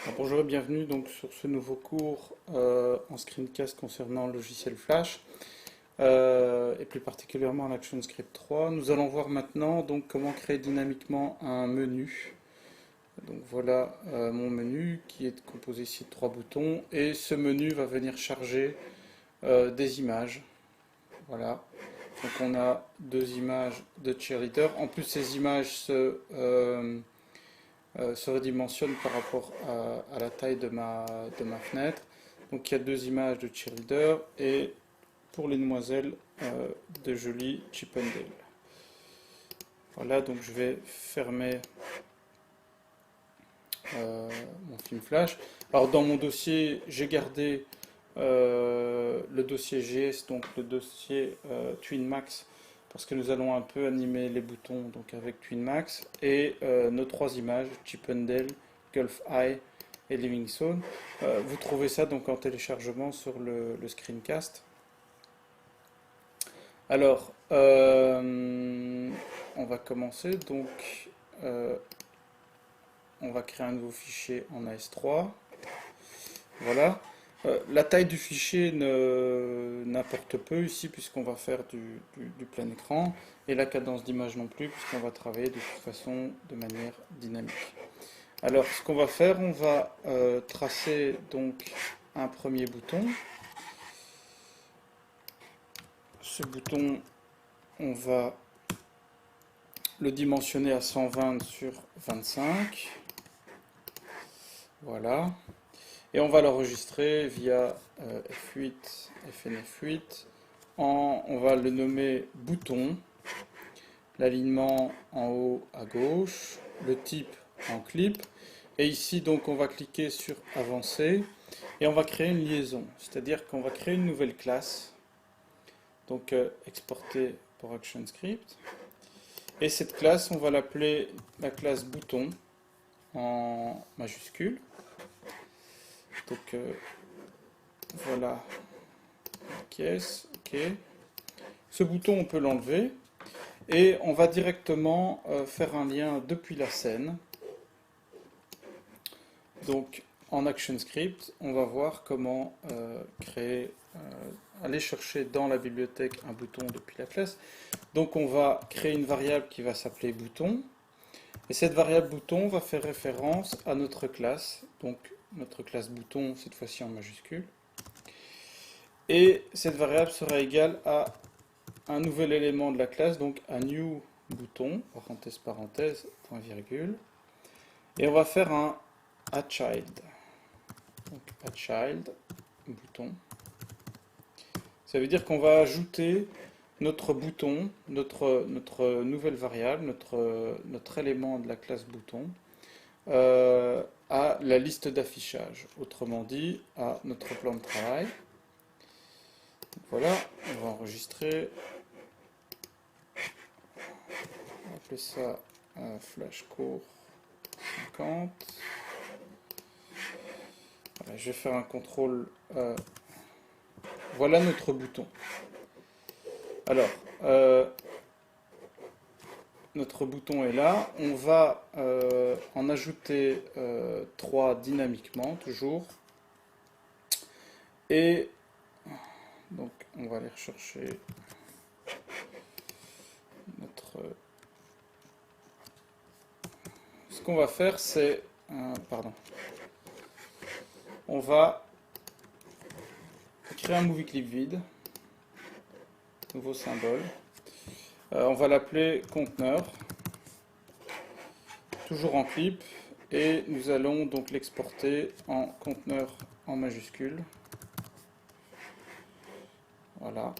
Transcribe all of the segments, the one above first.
Alors, bonjour et bienvenue donc sur ce nouveau cours en screencast concernant le logiciel Flash et plus particulièrement en ActionScript 3. Nous allons voir maintenant donc comment créer dynamiquement un menu. Donc voilà mon menu qui est composé ici de trois boutons et ce menu va venir charger des images. Voilà. Donc on a deux images de cheerleader. En plus ces images se redimensionne par rapport à la taille de ma fenêtre. Donc il y a deux images de cheerleader et pour les demoiselles de jolis Chip 'n Dale. Voilà, donc je vais fermer mon film Flash. Alors dans mon dossier, j'ai gardé le dossier GS, donc le dossier TwinMax, parce que nous allons un peu animer les boutons donc avec TwinMax et nos trois images, Chip 'n Dale, Gulf Eye et Livingstone. Vous trouvez ça donc en téléchargement sur le screencast. Alors, on va commencer. Donc, on va créer un nouveau fichier en AS3. Voilà. La taille du fichier n'importe peu ici puisqu'on va faire du plein écran et la cadence d'image non plus puisqu'on va travailler de toute façon de manière dynamique. Alors ce qu'on va faire, on va tracer donc un premier bouton. Ce bouton, on va le dimensionner à 120 sur 25. Voilà. Et on va l'enregistrer via F8, FNF8. On va le nommer bouton, l'alignement en haut à gauche, le type en clip. Et ici, donc, on va cliquer sur avancer et on va créer une liaison. C'est-à-dire qu'on va créer une nouvelle classe. Donc, exporter pour ActionScript. Et cette classe, on va l'appeler la classe bouton en majuscule. Donc, voilà, yes, ok. Ce bouton, on peut l'enlever et on va directement faire un lien depuis la scène. Donc, en ActionScript, on va voir comment aller chercher dans la bibliothèque un bouton depuis la classe. Donc, on va créer une variable qui va s'appeler bouton. Et cette variable bouton va faire référence à notre classe. Donc, notre classe bouton, cette fois-ci en majuscule. Et cette variable sera égale à un nouvel élément de la classe, donc un new bouton, parenthèse, parenthèse, point virgule. Et on va faire un aChild. Donc aChild, bouton. Ça veut dire qu'on va ajouter notre bouton, notre nouvelle variable, notre élément de la classe bouton, à la liste d'affichage. Autrement dit, à notre plan de travail. Voilà, on va enregistrer. On va appeler ça Flash Core 50. Voilà, je vais faire un contrôle. Voilà notre bouton. Alors, notre bouton est là. On va en ajouter 3 dynamiquement, toujours. Et donc, on va aller rechercher notre... Ce qu'on va faire, c'est... pardon. On va créer un movie clip vide. Nouveau symbole. On va l'appeler conteneur. Toujours en clip. Et nous allons donc l'exporter en conteneur en majuscule. Voilà.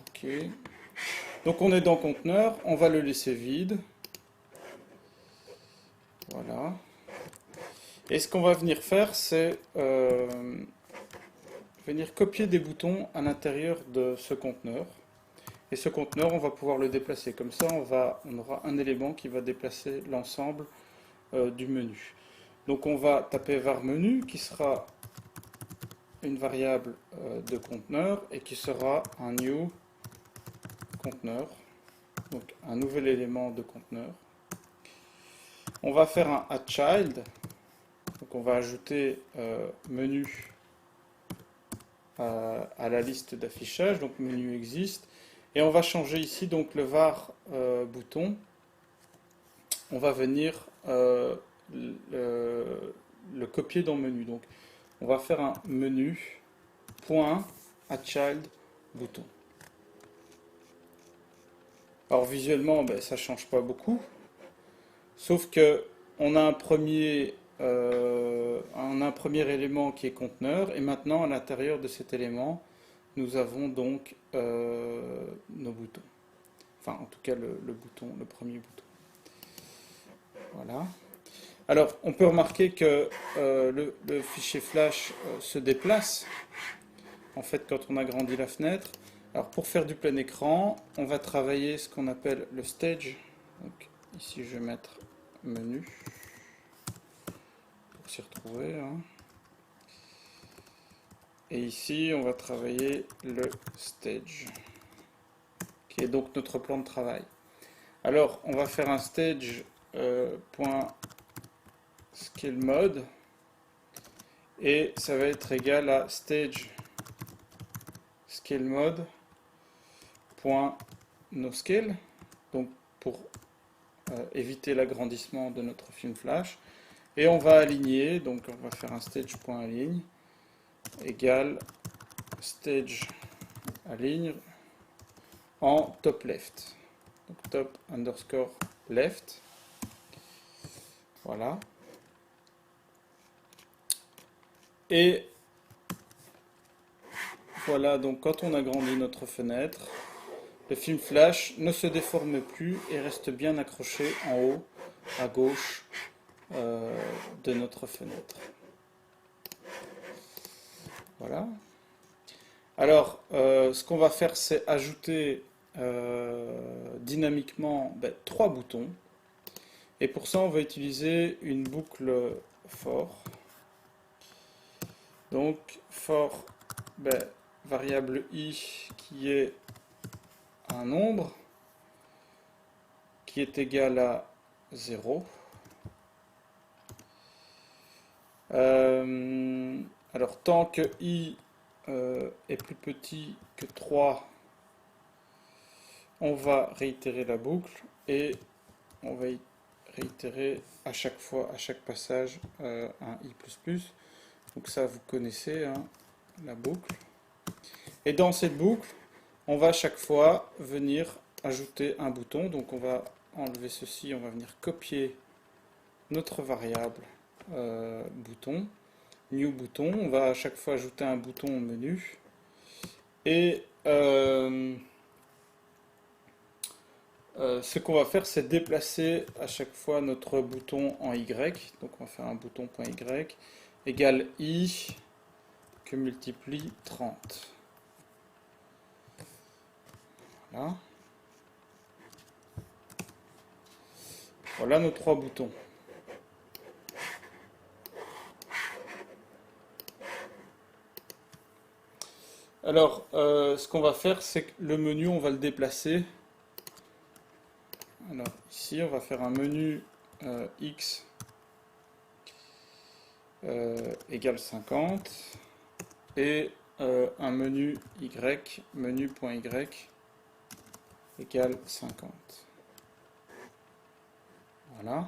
Ok. Donc on est dans conteneur. On va le laisser vide. Voilà. Et ce qu'on va venir faire, c'est venir copier des boutons à l'intérieur de ce conteneur. Et ce conteneur, on va pouvoir le déplacer. Comme ça, on aura un élément qui va déplacer l'ensemble du menu. Donc on va taper var menu, qui sera une variable de conteneur, et qui sera un new conteneur. Donc un nouvel élément de conteneur. On va faire un aChild. Donc on va ajouter menu à la liste d'affichage, donc menu existe, et on va changer ici donc le var bouton. On va venir le copier dans menu. Donc on va faire un menu point addChild bouton. Alors visuellement, ben, ça ne change pas beaucoup, sauf que on a un premier élément qui est conteneur, et maintenant à l'intérieur de cet élément, nous avons donc nos boutons. Enfin, en tout cas le bouton, le premier bouton. Voilà. Alors, on peut remarquer que le fichier flash se déplace, en fait, quand on agrandit la fenêtre. Alors, pour faire du plein écran, on va travailler ce qu'on appelle le stage. Donc, ici, je vais mettre menu pour s'y retrouver. Hein. Et ici, on va travailler le stage, qui est donc notre plan de travail. Alors, on va faire un stage .scale mode, et ça va être égal à stage scale mode .noscale, donc pour éviter l'agrandissement de notre film flash, et on va aligner, donc on va faire un stage.align égale stage align en top left, donc top underscore left. Voilà. Et voilà, donc quand on agrandit notre fenêtre, le film flash ne se déforme plus et reste bien accroché en haut à gauche de notre fenêtre. Voilà. Alors, ce qu'on va faire, c'est ajouter dynamiquement 3 boutons. Et pour ça, on va utiliser une boucle for. Donc, for variable i qui est un nombre qui est égal à 0. Alors, tant que i est plus petit que 3, on va réitérer la boucle et on va réitérer à chaque fois, à chaque passage, un i++. Donc ça, vous connaissez hein, la boucle. Et dans cette boucle, on va à chaque fois venir ajouter un bouton. Donc on va enlever ceci, on va venir copier notre variable bouton, new bouton. On va à chaque fois ajouter un bouton au menu. Et ce qu'on va faire, c'est déplacer à chaque fois notre bouton en Y. Donc on va faire un bouton.Y égale i que multiplie 30. Voilà. Voilà nos 3 boutons. Alors, ce qu'on va faire, c'est que le menu, on va le déplacer. Alors, ici, on va faire un menu X égale 50 et un menu Y, menu.Y égale 50. Voilà.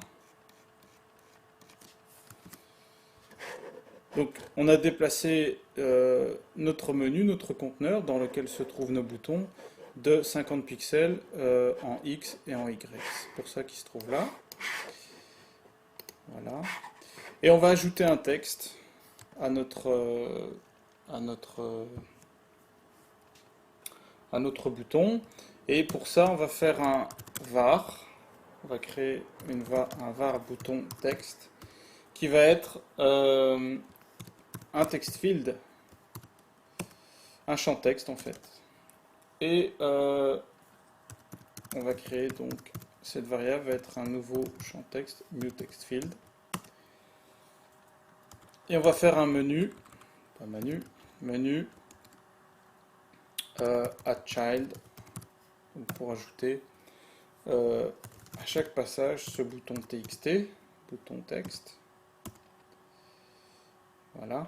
Donc, on a déplacé notre menu, notre conteneur dans lequel se trouvent nos boutons de 50 pixels en X et en Y. C'est pour ça qu'il se trouve là. Voilà. Et on va ajouter un texte à notre bouton. Et pour ça, on va faire un var. On va créer un var bouton texte qui va être un text field, un champ texte en fait. Et on va créer donc cette variable va être un nouveau champ texte, new text field. Et on va faire un menu, pas menu addChild pour ajouter à chaque passage ce bouton txt, bouton texte. Voilà.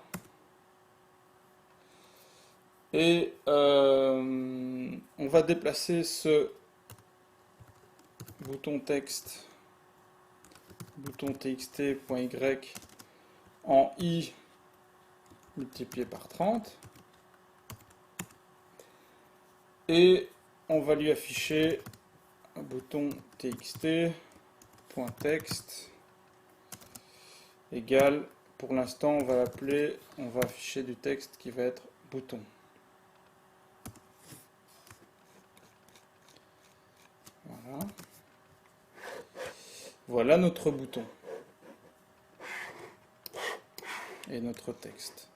Et on va déplacer ce bouton texte, bouton txt.y en i multiplié par 30. Et on va lui afficher un bouton txt.text égale, pour l'instant on va l'appeler, on va afficher du texte qui va être bouton. Voilà. Voilà notre bouton et notre texte.